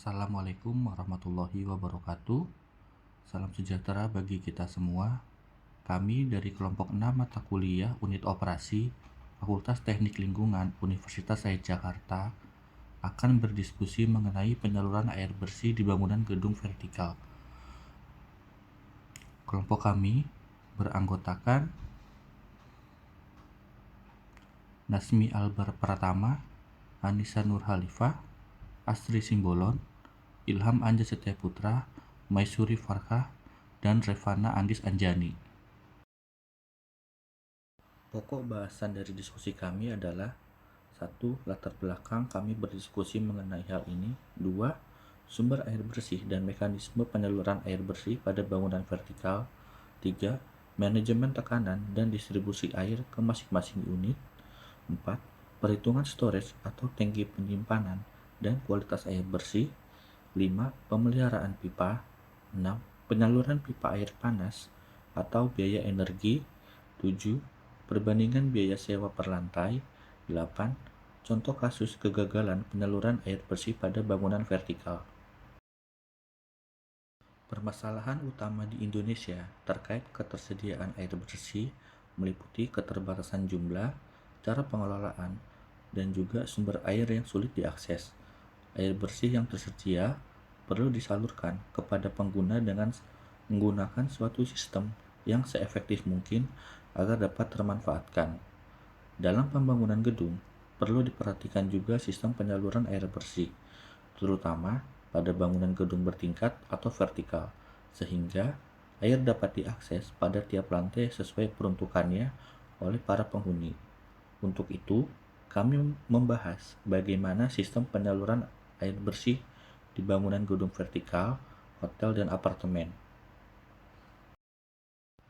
Assalamualaikum warahmatullahi wabarakatuh. Salam sejahtera bagi kita semua. Kami dari kelompok 6 mata kuliah Unit Operasi Fakultas Teknik Lingkungan Universitas Said Jakarta akan berdiskusi mengenai penyaluran air bersih di bangunan gedung vertikal. Kelompok kami beranggotakan Nasmi Albar Pratama, Anissa Nurhalifah, Astri Simbolon, Ilham Anja Setiaputra, Maisuri Farkah, dan Revana Andis Anjani. Pokok bahasan dari diskusi kami adalah 1. Latar belakang kami berdiskusi mengenai hal ini. 2. Sumber air bersih dan mekanisme penyaluran air bersih pada bangunan vertikal. 3. Manajemen tekanan dan distribusi air ke masing-masing unit. 4. Perhitungan storage atau tangki penyimpanan dan kualitas air bersih. 5. Pemeliharaan pipa. 6. Penyaluran pipa air panas atau biaya energi. 7. Perbandingan biaya sewa per lantai. 8. Contoh kasus kegagalan penyaluran air bersih pada bangunan vertikal. Permasalahan utama di Indonesia terkait ketersediaan air bersih meliputi keterbatasan jumlah, cara pengelolaan, dan juga sumber air yang sulit diakses. Air bersih yang tersedia perlu disalurkan kepada pengguna dengan menggunakan suatu sistem yang seefektif mungkin agar dapat termanfaatkan. Dalam pembangunan gedung, perlu diperhatikan juga sistem penyaluran air bersih, terutama pada bangunan gedung bertingkat atau vertikal, sehingga air dapat diakses pada tiap lantai sesuai peruntukannya oleh para penghuni. Untuk itu, kami membahas bagaimana sistem penyaluran air bersih di bangunan gedung vertikal, hotel, dan apartemen.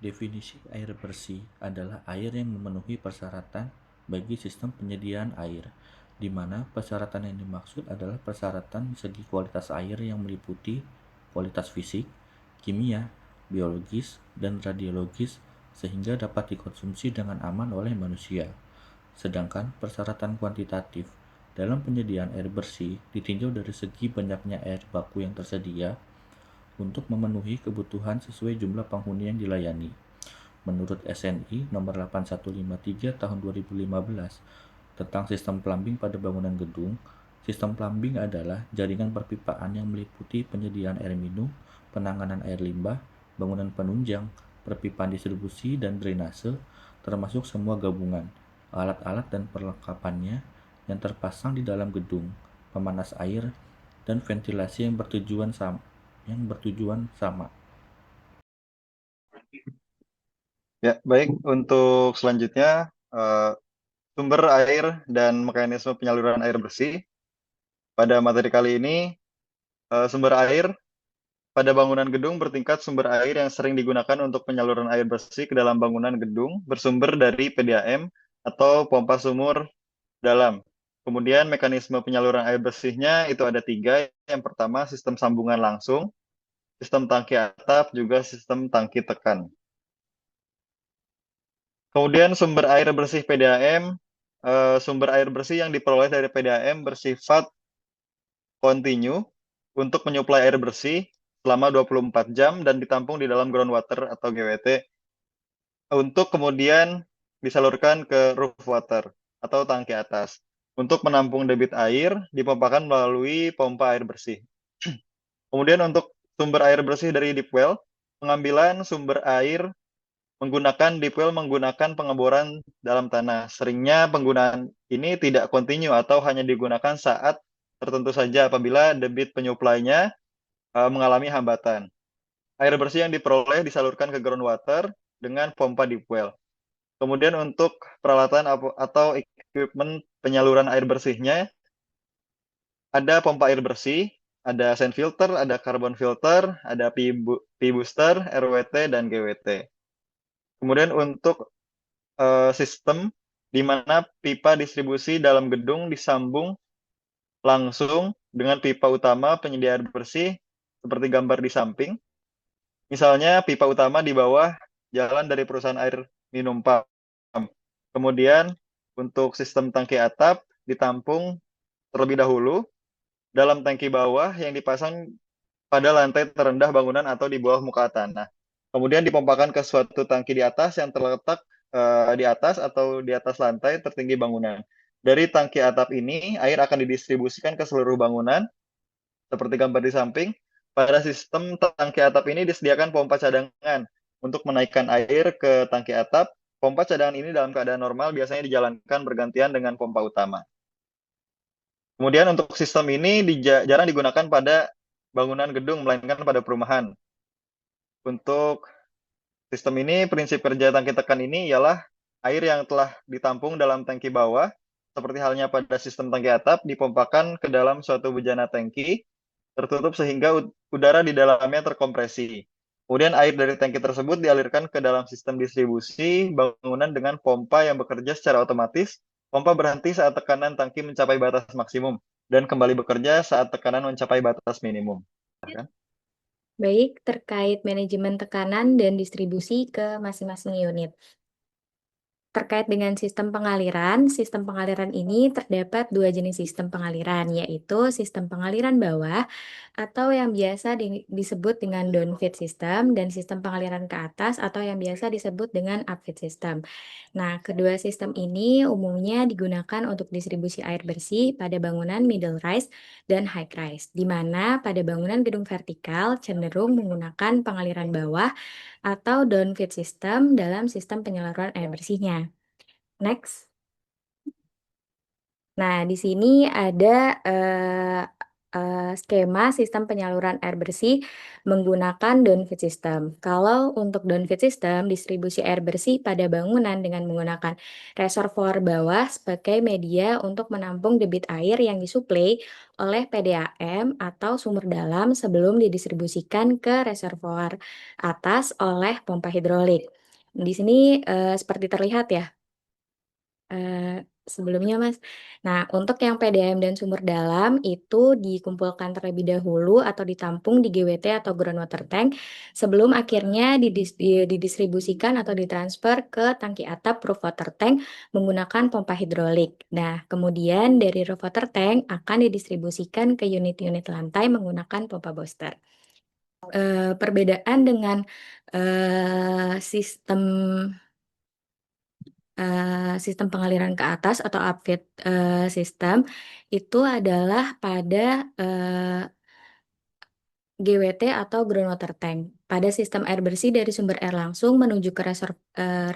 Definisi air bersih adalah air yang memenuhi persyaratan bagi sistem penyediaan air, di mana persyaratan yang dimaksud adalah persyaratan segi kualitas air yang meliputi kualitas fisik, kimia, biologis, dan radiologis sehingga dapat dikonsumsi dengan aman oleh manusia. Sedangkan persyaratan kuantitatif dalam penyediaan air bersih ditinjau dari segi banyaknya air baku yang tersedia untuk memenuhi kebutuhan sesuai jumlah penghuni yang dilayani. Menurut SNI nomor 8153 tahun 2015 tentang sistem plumbing pada bangunan gedung, sistem plumbing adalah jaringan perpipaan yang meliputi penyediaan air minum, penanganan air limbah, bangunan penunjang, perpipaan distribusi dan drainase, termasuk semua gabungan, alat-alat dan perlengkapannya yang terpasang di dalam gedung, pemanas air, dan ventilasi yang bertujuan sama. Ya, baik. Untuk selanjutnya, sumber air dan mekanisme penyaluran air bersih. Pada materi kali ini, sumber air pada bangunan gedung bertingkat sumber air yang sering digunakan untuk penyaluran air bersih ke dalam bangunan gedung bersumber dari PDAM atau pompa sumur dalam. Kemudian mekanisme penyaluran air bersihnya itu ada 3. Yang pertama, sistem sambungan langsung, sistem tangki atap, juga sistem tangki tekan. Kemudian sumber air bersih PDAM, sumber air bersih yang diperoleh dari PDAM bersifat kontinu untuk menyuplai air bersih selama 24 jam dan ditampung di dalam groundwater atau GWT untuk kemudian disalurkan ke roof water atau tangki atas. Untuk menampung debit air dipompakan melalui pompa air bersih. Kemudian untuk sumber air bersih dari deep well, pengambilan sumber air menggunakan deep well menggunakan pengeboran dalam tanah. Seringnya penggunaan ini tidak kontinu atau hanya digunakan saat tertentu saja apabila debit penyuplainya mengalami hambatan. Air bersih yang diperoleh disalurkan ke groundwater dengan pompa deep well. Kemudian untuk peralatan atau equipment penyaluran air bersihnya, ada pompa air bersih, ada sand filter, ada carbon filter, ada P-booster, RWT, dan GWT. Kemudian untuk sistem di mana pipa distribusi dalam gedung disambung langsung dengan pipa utama penyedia air bersih seperti gambar di samping. Misalnya pipa utama di bawah jalan dari perusahaan air minum PAM. Kemudian untuk sistem tangki atap ditampung terlebih dahulu dalam tangki bawah yang dipasang pada lantai terendah bangunan atau di bawah muka tanah. Kemudian dipompakan ke suatu tangki di atas yang terletak di atas atau di atas lantai tertinggi bangunan. Dari tangki atap ini, air akan didistribusikan ke seluruh bangunan, seperti gambar di samping. Pada sistem tangki atap ini disediakan pompa cadangan untuk menaikkan air ke tangki atap. Pompa cadangan ini dalam keadaan normal biasanya dijalankan bergantian dengan pompa utama. Kemudian untuk sistem ini jarang digunakan pada bangunan gedung, melainkan pada perumahan. Untuk sistem ini, prinsip kerja tangki tekan ini ialah air yang telah ditampung dalam tangki bawah, seperti halnya pada sistem tangki atap, dipompakan ke dalam suatu bejana tangki, tertutup sehingga udara di dalamnya terkompresi. Kemudian air dari tangki tersebut dialirkan ke dalam sistem distribusi bangunan dengan pompa yang bekerja secara otomatis. Pompa berhenti saat tekanan tangki mencapai batas maksimum dan kembali bekerja saat tekanan mencapai batas minimum. Kan? Baik, terkait manajemen tekanan dan distribusi ke masing-masing unit. Terkait dengan sistem pengaliran ini terdapat dua jenis sistem pengaliran, yaitu sistem pengaliran bawah atau yang biasa disebut dengan downfeed system dan sistem pengaliran ke atas atau yang biasa disebut dengan upfeed system. Nah, kedua sistem ini umumnya digunakan untuk distribusi air bersih pada bangunan middle rise dan high rise, di mana pada bangunan gedung vertikal cenderung menggunakan pengaliran bawah atau downfeed system dalam sistem penyaluran air bersihnya. Next. Nah, di sini ada skema sistem penyaluran air bersih menggunakan downfeed system. Kalau untuk downfeed system, distribusi air bersih pada bangunan dengan menggunakan reservoir bawah sebagai media untuk menampung debit air yang disuplai oleh PDAM atau sumur dalam sebelum didistribusikan ke reservoir atas oleh pompa hidrolik. Di sini seperti terlihat ya. Sebelumnya, Mas. Nah, untuk yang PDAM dan sumur dalam itu dikumpulkan terlebih dahulu atau ditampung di GWT atau groundwater tank sebelum akhirnya didistribusikan atau ditransfer ke tangki atap roof water tank menggunakan pompa hidrolik. Nah, kemudian dari roof water tank akan didistribusikan ke unit-unit lantai menggunakan pompa booster. Perbedaan dengan sistem pengaliran ke atas atau upfeed system itu adalah pada GWT atau groundwater tank. Pada sistem air bersih dari sumber air langsung menuju ke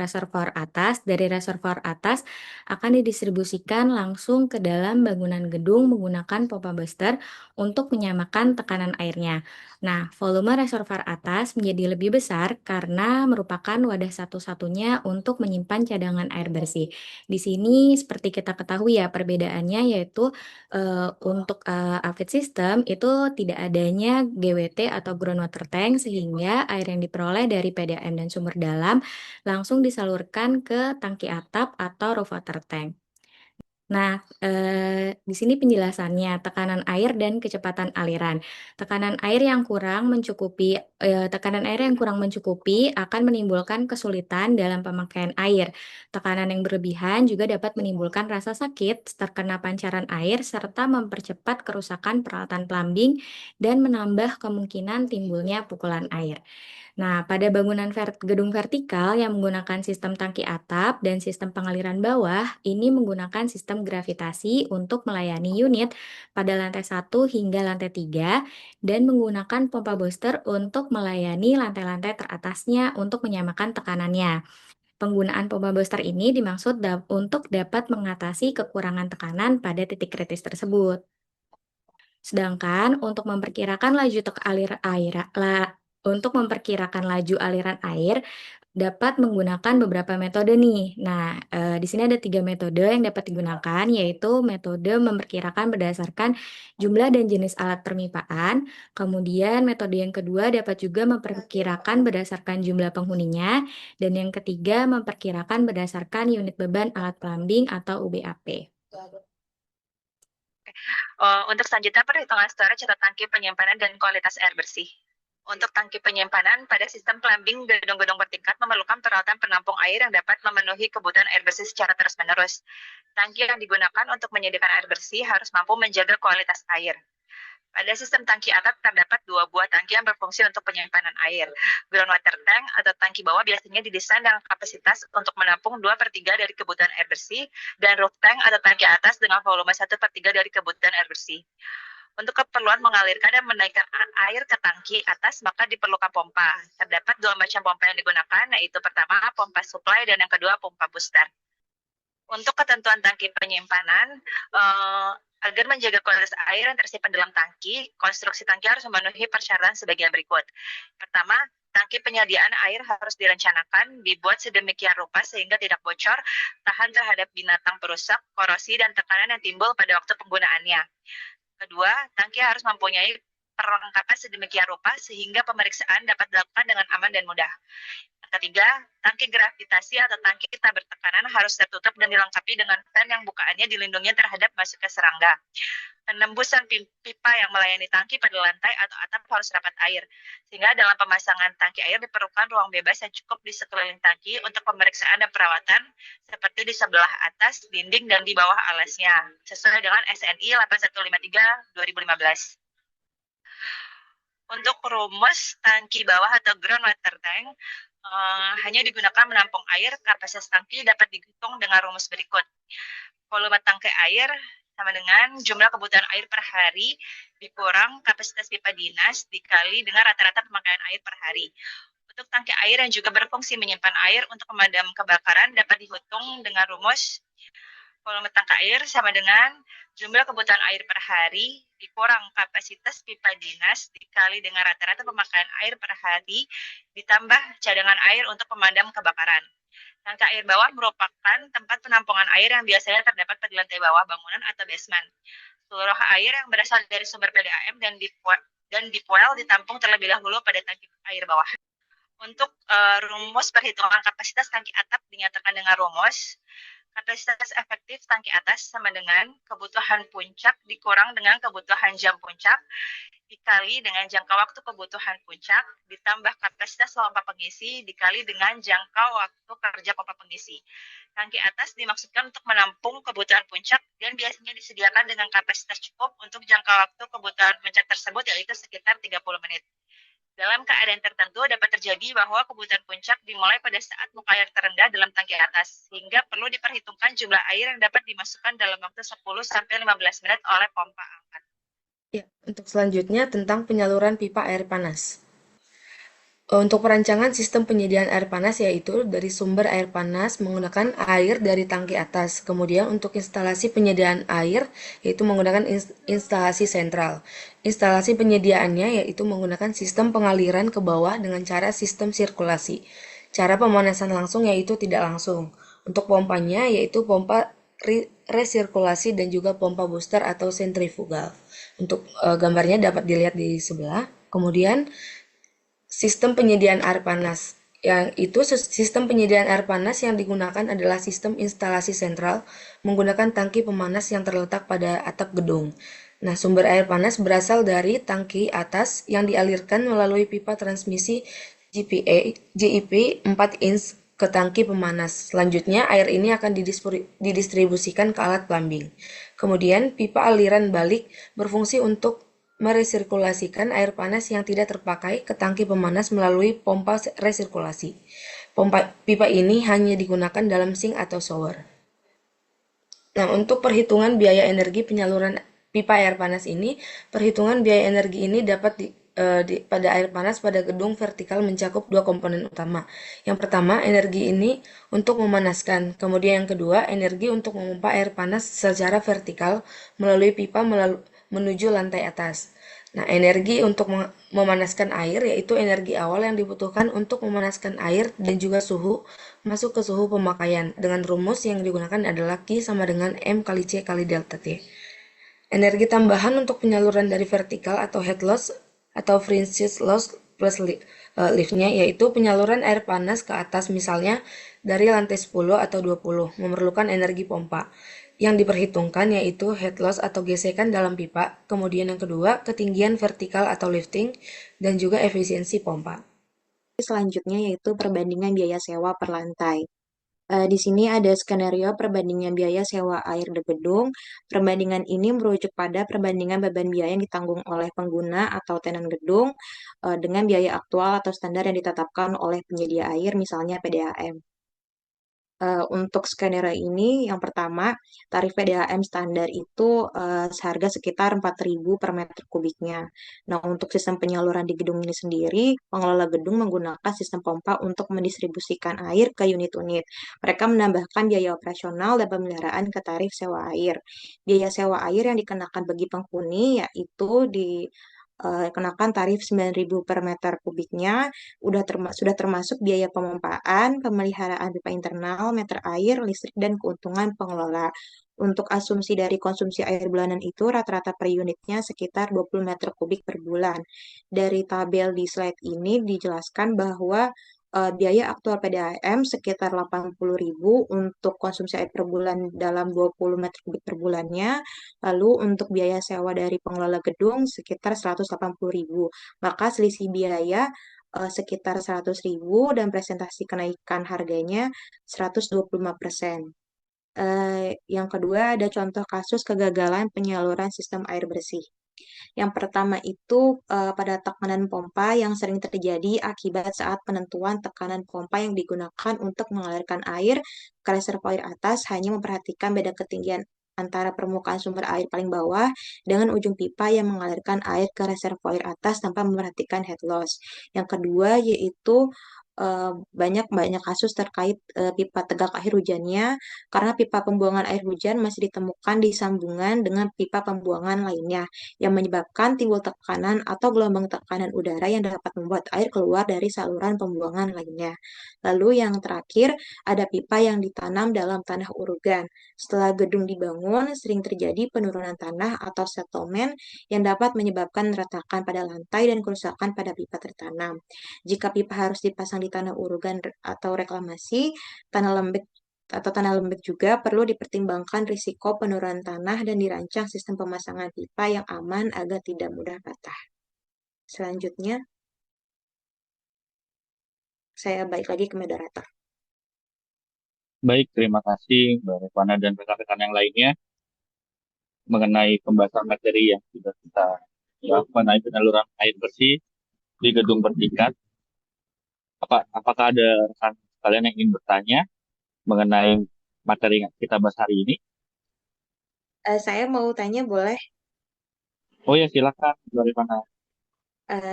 reservoir atas, dari reservoir atas akan didistribusikan langsung ke dalam bangunan gedung menggunakan pompa booster untuk menyamakan tekanan airnya. Nah, volume reservoir atas menjadi lebih besar karena merupakan wadah satu-satunya untuk menyimpan cadangan air bersih. Di sini seperti kita ketahui ya, perbedaannya yaitu untuk upfeed system itu tidak adanya GWT atau groundwater tank sehingga air yang diperoleh dari PDAM dan sumber dalam langsung disalurkan ke tangki atap atau roof water tank. Nah, di sini penjelasannya, tekanan air dan kecepatan aliran. Tekanan air yang kurang mencukupi akan menimbulkan kesulitan dalam pemakaian air. Tekanan yang berlebihan juga dapat menimbulkan rasa sakit terkena pancaran air serta mempercepat kerusakan peralatan plumbing dan menambah kemungkinan timbulnya pukulan air. Nah, pada bangunan gedung vertikal yang menggunakan sistem tangki atap dan sistem pengaliran bawah, ini menggunakan sistem gravitasi untuk melayani unit pada lantai 1 hingga lantai 3 dan menggunakan pompa booster untuk melayani lantai-lantai teratasnya untuk menyamakan tekanannya. Penggunaan pompa booster ini dimaksud untuk dapat mengatasi kekurangan tekanan pada titik kritis tersebut. Sedangkan untuk memperkirakan laju aliran air dapat menggunakan beberapa metode nih. Nah, di sini ada 3 metode yang dapat digunakan, yaitu metode memperkirakan berdasarkan jumlah dan jenis alat permipaan. Kemudian metode yang kedua dapat juga memperkirakan berdasarkan jumlah penghuninya. Dan yang ketiga memperkirakan berdasarkan unit beban alat plumbing atau UBAP. Untuk selanjutnya perhitungan storage atau tangki penyimpanan dan kualitas air bersih. Untuk tangki penyimpanan pada sistem plumbing gedung-gedung bertingkat memerlukan peralatan penampung air yang dapat memenuhi kebutuhan air bersih secara terus-menerus. Tangki yang digunakan untuk menyediakan air bersih harus mampu menjaga kualitas air. Pada sistem tangki atap terdapat 2 buah tangki yang berfungsi untuk penyimpanan air. Groundwater tank atau tangki bawah biasanya didesain dengan kapasitas untuk menampung 2/3 dari kebutuhan air bersih, dan roof tank atau tangki atas dengan volume 1/3 dari kebutuhan air bersih. Untuk keperluan mengalirkan dan menaikkan air ke tangki atas, maka diperlukan pompa. Terdapat 2 macam pompa yang digunakan, yaitu pertama pompa supply dan yang kedua pompa booster. Untuk ketentuan tangki penyimpanan, agar menjaga kualitas air yang tersimpan dalam tangki, konstruksi tangki harus memenuhi persyaratan sebagai berikut. Pertama, tangki penyediaan air harus direncanakan, dibuat sedemikian rupa sehingga tidak bocor, tahan terhadap binatang perusak, korosi, dan tekanan yang timbul pada waktu penggunaannya. Kedua, tangki harus mempunyai perlengkapan sedemikian rupa sehingga pemeriksaan dapat dilakukan dengan aman dan mudah. Yang ketiga, tangki gravitasi atau tangki tabur tekanan harus tertutup dan dilengkapi dengan fan yang bukaannya dilindungi terhadap masuknya serangga. Penembusan pipa yang melayani tangki pada lantai atau atap harus rapat air, sehingga dalam pemasangan tangki air diperlukan ruang bebas yang cukup di sekeliling tangki untuk pemeriksaan dan perawatan, seperti di sebelah atas, dinding, dan di bawah alasnya, sesuai dengan SNI 8153/2015. Untuk rumus tangki bawah atau groundwater tank, hanya digunakan menampung air. Kapasitas tangki dapat dihitung dengan rumus berikut. Volume tangki air sama dengan jumlah kebutuhan air per hari dikurang kapasitas pipa dinas dikali dengan rata-rata pemakaian air per hari. Untuk tangki air yang juga berfungsi menyimpan air untuk pemadam kebakaran dapat dihitung dengan rumus volume tangki air sama dengan jumlah kebutuhan air per hari dikurang kapasitas pipa dinas dikali dengan rata-rata pemakaian air per hari ditambah cadangan air untuk pemadam kebakaran. Tangki air bawah merupakan tempat penampungan air yang biasanya terdapat pada lantai bawah bangunan atau basement. Seluruh air yang berasal dari sumber PDAM dan dipoel ditampung terlebih dahulu pada tangki air bawah. Untuk rumus perhitungan kapasitas tangki atap dinyatakan dengan rumus kapasitas efektif tangki atas sama dengan kebutuhan puncak dikurang dengan kebutuhan jam puncak dikali dengan jangka waktu kebutuhan puncak ditambah kapasitas pompa pengisi dikali dengan jangka waktu kerja pompa pengisi. Tangki atas dimaksudkan untuk menampung kebutuhan puncak dan biasanya disediakan dengan kapasitas cukup untuk jangka waktu kebutuhan puncak tersebut, yaitu sekitar 30 menit. Dalam keadaan tertentu dapat terjadi bahwa kebutuhan puncak dimulai pada saat muka air terendah dalam tangki atas, sehingga perlu diperhitungkan jumlah air yang dapat dimasukkan dalam waktu 10-15 menit oleh pompa angkat. Ya, untuk selanjutnya tentang penyaluran pipa air panas. Untuk perancangan sistem penyediaan air panas yaitu dari sumber air panas menggunakan air dari tangki atas. Kemudian untuk instalasi penyediaan air yaitu menggunakan instalasi sentral. Instalasi penyediaannya yaitu menggunakan sistem pengaliran ke bawah dengan cara sistem sirkulasi. Cara pemanasan langsung yaitu tidak langsung. Untuk pompanya yaitu pompa resirkulasi dan juga pompa booster atau sentrifugal. Untuk gambarnya dapat dilihat di sebelah. Kemudian sistem penyediaan air panas. Yang itu sistem penyediaan air panas yang digunakan adalah sistem instalasi sentral menggunakan tangki pemanas yang terletak pada atap gedung. Nah, sumber air panas berasal dari tangki atas yang dialirkan melalui pipa transmisi GEP 4 inch ke tangki pemanas. Selanjutnya, air ini akan didistribusikan ke alat plumbing. Kemudian, pipa aliran balik berfungsi untuk meresirkulasikan air panas yang tidak terpakai ke tangki pemanas melalui pompa resirkulasi. Pipa ini hanya digunakan dalam sink atau shower. Nah, untuk perhitungan biaya energi penyaluran pipa air panas ini, perhitungan biaya energi ini dapat pada air panas pada gedung vertikal mencakup 2 komponen utama. Yang pertama, energi ini untuk memanaskan. Kemudian yang kedua, energi untuk memompa air panas secara vertikal melalui pipa menuju lantai atas. Nah, energi untuk memanaskan air yaitu energi awal yang dibutuhkan untuk memanaskan air dan juga suhu masuk ke suhu pemakaian. Dengan rumus yang digunakan adalah Q sama dengan M kali C kali delta T. Energi tambahan untuk penyaluran dari vertikal atau head loss atau fringe loss plus liftnya yaitu penyaluran air panas ke atas misalnya dari lantai 10 atau 20 memerlukan energi pompa. Yang diperhitungkan yaitu head loss atau gesekan dalam pipa, kemudian yang kedua, ketinggian vertikal atau lifting, dan juga efisiensi pompa. Selanjutnya yaitu perbandingan biaya sewa per lantai. Di sini ada skenario perbandingan biaya sewa air di gedung. Perbandingan ini merujuk pada perbandingan beban biaya yang ditanggung oleh pengguna atau tenan gedung dengan biaya aktual atau standar yang ditetapkan oleh penyedia air, misalnya PDAM. Untuk skenario ini, yang pertama, tarif PDAM standar itu seharga sekitar 4.000 per meter kubiknya. Nah, untuk sistem penyaluran di gedung ini sendiri, pengelola gedung menggunakan sistem pompa untuk mendistribusikan air ke unit-unit. Mereka menambahkan biaya operasional dan pemeliharaan ke tarif sewa air. Biaya sewa air yang dikenakan bagi penghuni yaitu kenakan tarif 9.000 per meter kubiknya, sudah termasuk biaya pemompaan, pemeliharaan pipa internal, meter air, listrik, dan keuntungan pengelola. Untuk asumsi dari konsumsi air bulanan itu rata-rata per unitnya sekitar 20 meter kubik per bulan. Dari tabel di slide ini dijelaskan bahwa biaya aktual PDAM sekitar 80.000 untuk konsumsi air per bulan dalam 20 meter kubik per bulannya. Lalu untuk biaya sewa dari pengelola gedung sekitar 180.000. Maka selisih biaya sekitar 100.000 dan presentasi kenaikan harganya 125%. Yang kedua ada contoh kasus kegagalan penyaluran sistem air bersih. Yang pertama itu pada tekanan pompa yang sering terjadi akibat saat penentuan tekanan pompa yang digunakan untuk mengalirkan air ke reservoir atas hanya memperhatikan beda ketinggian antara permukaan sumber air paling bawah dengan ujung pipa yang mengalirkan air ke reservoir atas tanpa memperhatikan head loss. Yang kedua yaitu banyak kasus terkait pipa tegak air hujannya karena pipa pembuangan air hujan masih ditemukan di sambungan dengan pipa pembuangan lainnya yang menyebabkan timbul tekanan atau gelombang tekanan udara yang dapat membuat air keluar dari saluran pembuangan lainnya. Lalu yang terakhir, ada pipa yang ditanam dalam tanah urugan. Setelah gedung dibangun, sering terjadi penurunan tanah atau settlement yang dapat menyebabkan retakan pada lantai dan kerusakan pada pipa tertanam. Jika pipa harus dipasang di tanah urugan atau reklamasi, tanah lembek juga perlu dipertimbangkan risiko penurunan tanah dan dirancang sistem pemasangan pipa yang aman agar tidak mudah patah. Selanjutnya, saya balik lagi ke moderator. Baik, terima kasih Mbak Revana dan rekan-rekan yang lainnya mengenai pembahasan materi yang sudah kita mengenai penyaluran air bersih di gedung bertingkat. Apakah ada rekan kalian yang ingin bertanya mengenai materi yang kita bahas hari ini? Saya mau tanya boleh? Oh ya, silakan Mbak Revana.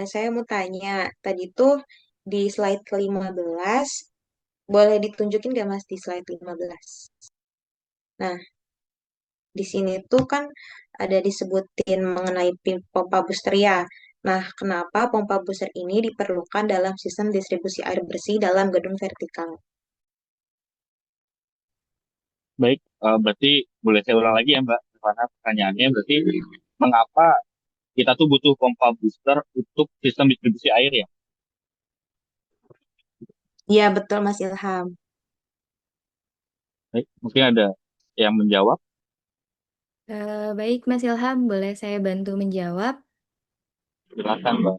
Saya mau tanya, tadi tuh di slide ke-15, boleh ditunjukin nggak Mas di slide 15? Nah, di sini tuh kan ada disebutin mengenai pompa booster ya. Nah, kenapa pompa booster ini diperlukan dalam sistem distribusi air bersih dalam gedung vertikal? Baik, berarti boleh saya ulang lagi ya Mbak Revana pertanyaannya. Berarti mengapa kita tuh butuh pompa booster untuk sistem distribusi air ya? Iya, betul Mas Ilham. Baik, mungkin ada yang menjawab. Baik Mas Ilham, boleh saya bantu menjawab? Silakan Mbak.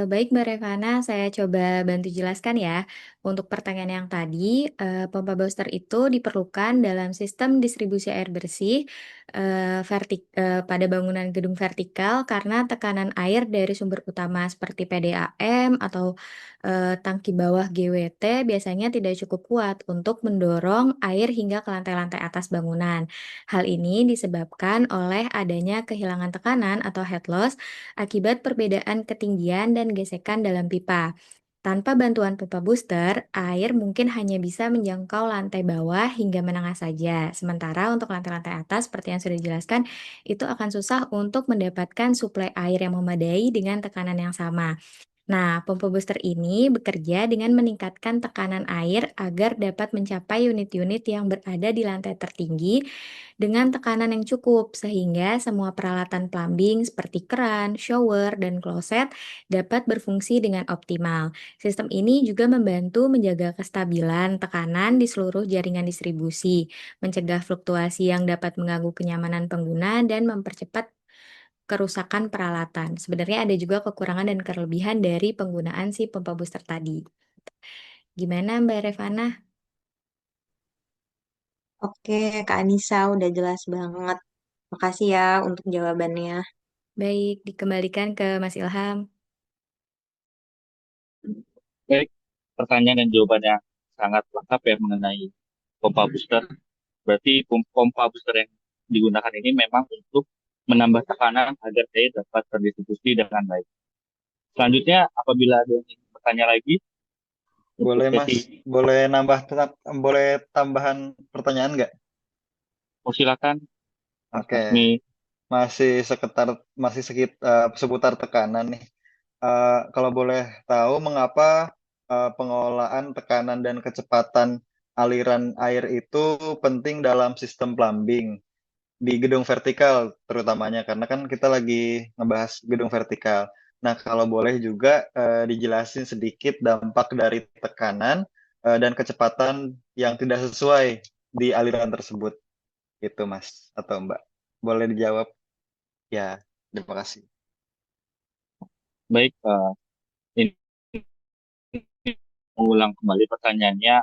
Baik Mbak Revana, saya coba bantu jelaskan ya. Untuk pertanyaan yang tadi, pompa booster itu diperlukan dalam sistem distribusi air bersih pada bangunan gedung vertikal karena tekanan air dari sumber utama seperti PDAM atau tangki bawah GWT biasanya tidak cukup kuat untuk mendorong air hingga ke lantai-lantai atas bangunan. Hal ini disebabkan oleh adanya kehilangan tekanan atau head loss akibat perbedaan ketinggian dan gesekan dalam pipa. Tanpa bantuan pipa booster, air mungkin hanya bisa menjangkau lantai bawah hingga menengah saja. Sementara untuk lantai-lantai atas, seperti yang sudah dijelaskan, itu akan susah untuk mendapatkan suplai air yang memadai dengan tekanan yang sama. Nah, pompa booster ini bekerja dengan meningkatkan tekanan air agar dapat mencapai unit-unit yang berada di lantai tertinggi dengan tekanan yang cukup, sehingga semua peralatan plumbing seperti keran, shower, dan kloset dapat berfungsi dengan optimal. Sistem ini juga membantu menjaga kestabilan tekanan di seluruh jaringan distribusi, mencegah fluktuasi yang dapat mengganggu kenyamanan pengguna, dan mempercepat kerusakan peralatan. Sebenarnya ada juga kekurangan dan kelebihan dari penggunaan si pompa booster tadi. Gimana Mbak Revana? Oke, Kak Anissa udah jelas banget. Makasih ya untuk jawabannya. Baik, dikembalikan ke Mas Ilham. Baik, pertanyaan dan jawabannya sangat lengkap ya mengenai pompa booster. Berarti pompa booster yang digunakan ini memang untuk menambah tekanan agar air dapat terdistribusi dengan baik. Selanjutnya, apabila ada yang ingin bertanya lagi, untuk Boleh Mas, sesi, boleh tambahan pertanyaan nggak? silakan Mas Oke, Nasmi. seputar tekanan nih. Kalau boleh tahu, mengapa pengelolaan tekanan dan kecepatan aliran air itu penting dalam sistem plumbing di gedung vertikal terutamanya, karena kan kita lagi ngebahas gedung vertikal. Nah, kalau boleh juga dijelasin sedikit dampak dari tekanan dan kecepatan yang tidak sesuai di aliran tersebut, gitu Mas atau Mbak. Boleh dijawab? Ya, terima kasih. Baik, ini mengulang kembali pertanyaannya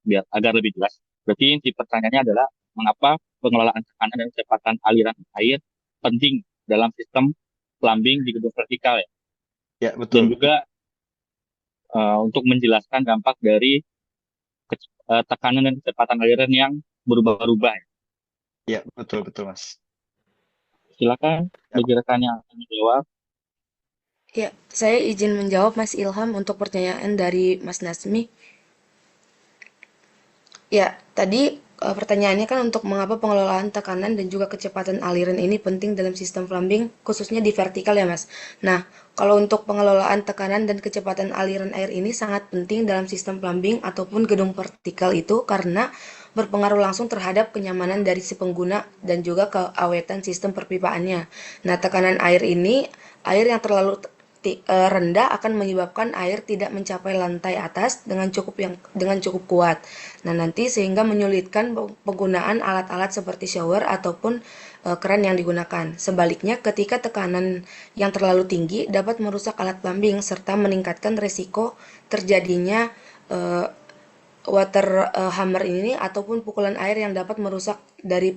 biar agar lebih jelas. Berarti inti pertanyaannya adalah mengapa pengelolaan tekanan dan kecepatan aliran air penting dalam sistem plumbing di gedung vertikal ya. Ya, Dan betul. juga untuk menjelaskan dampak dari tekanan dan kecepatan aliran yang berubah-ubah. Ya, betul Mas. Silakan Ya. bagi rekan yang akan menjawab. Ya, saya izin menjawab Mas Ilham untuk pertanyaan dari Mas Nasmi. Ya, tadi pertanyaannya kan untuk mengapa pengelolaan tekanan dan juga kecepatan aliran ini penting dalam sistem plumbing, khususnya di vertikal ya Mas. Nah, kalau untuk pengelolaan tekanan dan kecepatan aliran air ini sangat penting dalam sistem plumbing ataupun gedung vertikal itu karena berpengaruh langsung terhadap kenyamanan dari si pengguna dan juga keawetan sistem perpipaannya. Nah, tekanan air ini, air yang terlalu rendah akan menyebabkan air tidak mencapai lantai atas dengan cukup kuat. Nah, nanti sehingga menyulitkan penggunaan alat-alat seperti shower ataupun keran yang digunakan. Sebaliknya, ketika tekanan yang terlalu tinggi dapat merusak alat plumbing serta meningkatkan risiko terjadinya water hammer ini ataupun pukulan air yang dapat merusak dari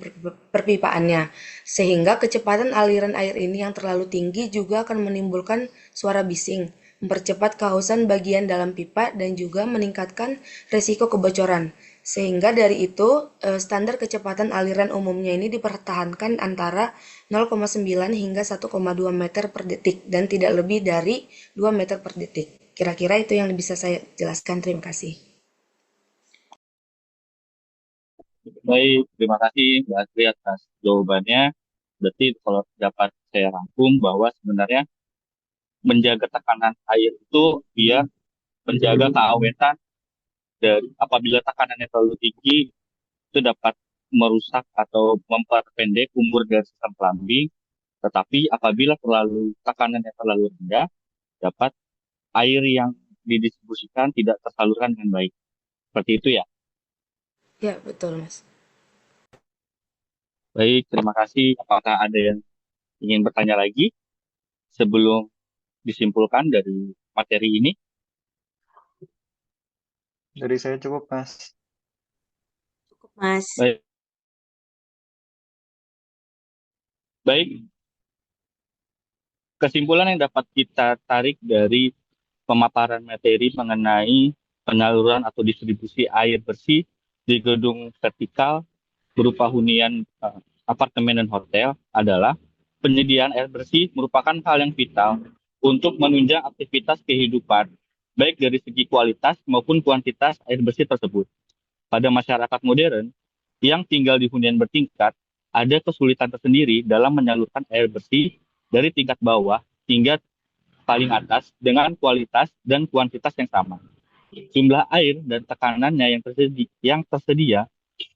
perpipaannya. Sehingga kecepatan aliran air ini yang terlalu tinggi juga akan menimbulkan suara bising, mempercepat kehausan bagian dalam pipa dan juga meningkatkan risiko kebocoran. Sehingga dari itu standar kecepatan aliran umumnya ini dipertahankan antara 0,9 hingga 1,2 meter per detik dan tidak lebih dari 2 meter per detik. Kira-kira itu yang bisa saya jelaskan. Terima kasih. Baik, terima kasih Mbak Asri atas jawabannya. Berarti kalau dapat saya rangkum bahwa sebenarnya menjaga tekanan air itu biar menjaga keawetan dan apabila tekanannya terlalu tinggi itu dapat merusak atau memperpendek umur dari sistem plumbing. Tetapi apabila tekanannya terlalu rendah, dapat air yang didistribusikan tidak tersalurkan dengan baik. Seperti itu ya. Ya, betul, Mas. Baik, terima kasih. Apakah ada yang ingin bertanya lagi sebelum disimpulkan dari materi ini? Dari saya cukup, Mas. Cukup, Mas. Baik. Baik. Kesimpulan yang dapat kita tarik dari pemaparan materi mengenai penyaluran atau distribusi air bersih di gedung vertikal berupa hunian apartemen dan hotel adalah penyediaan air bersih merupakan hal yang vital untuk menunjang aktivitas kehidupan, baik dari segi kualitas maupun kuantitas air bersih tersebut. Pada masyarakat modern yang tinggal di hunian bertingkat, ada kesulitan tersendiri dalam menyalurkan air bersih dari tingkat bawah hingga paling atas dengan kualitas dan kuantitas yang sama. Jumlah air dan tekanannya yang tersedia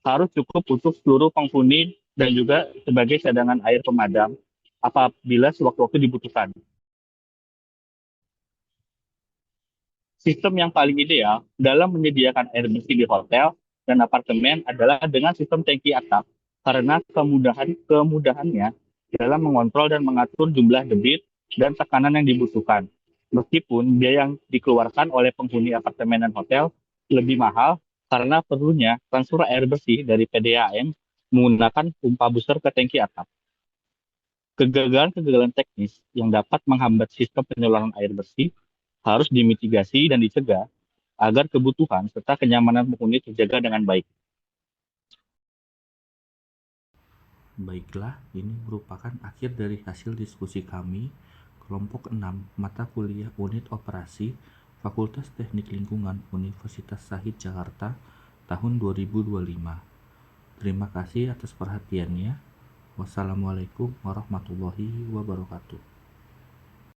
harus cukup untuk seluruh penghuni dan juga sebagai cadangan air pemadam apabila sewaktu-waktu dibutuhkan. Sistem yang paling ideal dalam menyediakan air bersih di hotel dan apartemen adalah dengan sistem tangki atap karena kemudahannya dalam mengontrol dan mengatur jumlah debit dan tekanan yang dibutuhkan. Meskipun biaya yang dikeluarkan oleh penghuni apartemen dan hotel lebih mahal karena perlunya transfer air bersih dari PDAM menggunakan pompa booster ke tangki atap. Kegagalan-kegagalan teknis yang dapat menghambat sistem penyaluran air bersih harus dimitigasi dan dicegah agar kebutuhan serta kenyamanan penghuni terjaga dengan baik. Baiklah, ini merupakan akhir dari hasil diskusi kami kelompok 6 mata kuliah unit operasi Fakultas Teknik Lingkungan Universitas Shahid Jakarta tahun 2025. Terima kasih atas perhatiannya. Wassalamualaikum warahmatullahi wabarakatuh.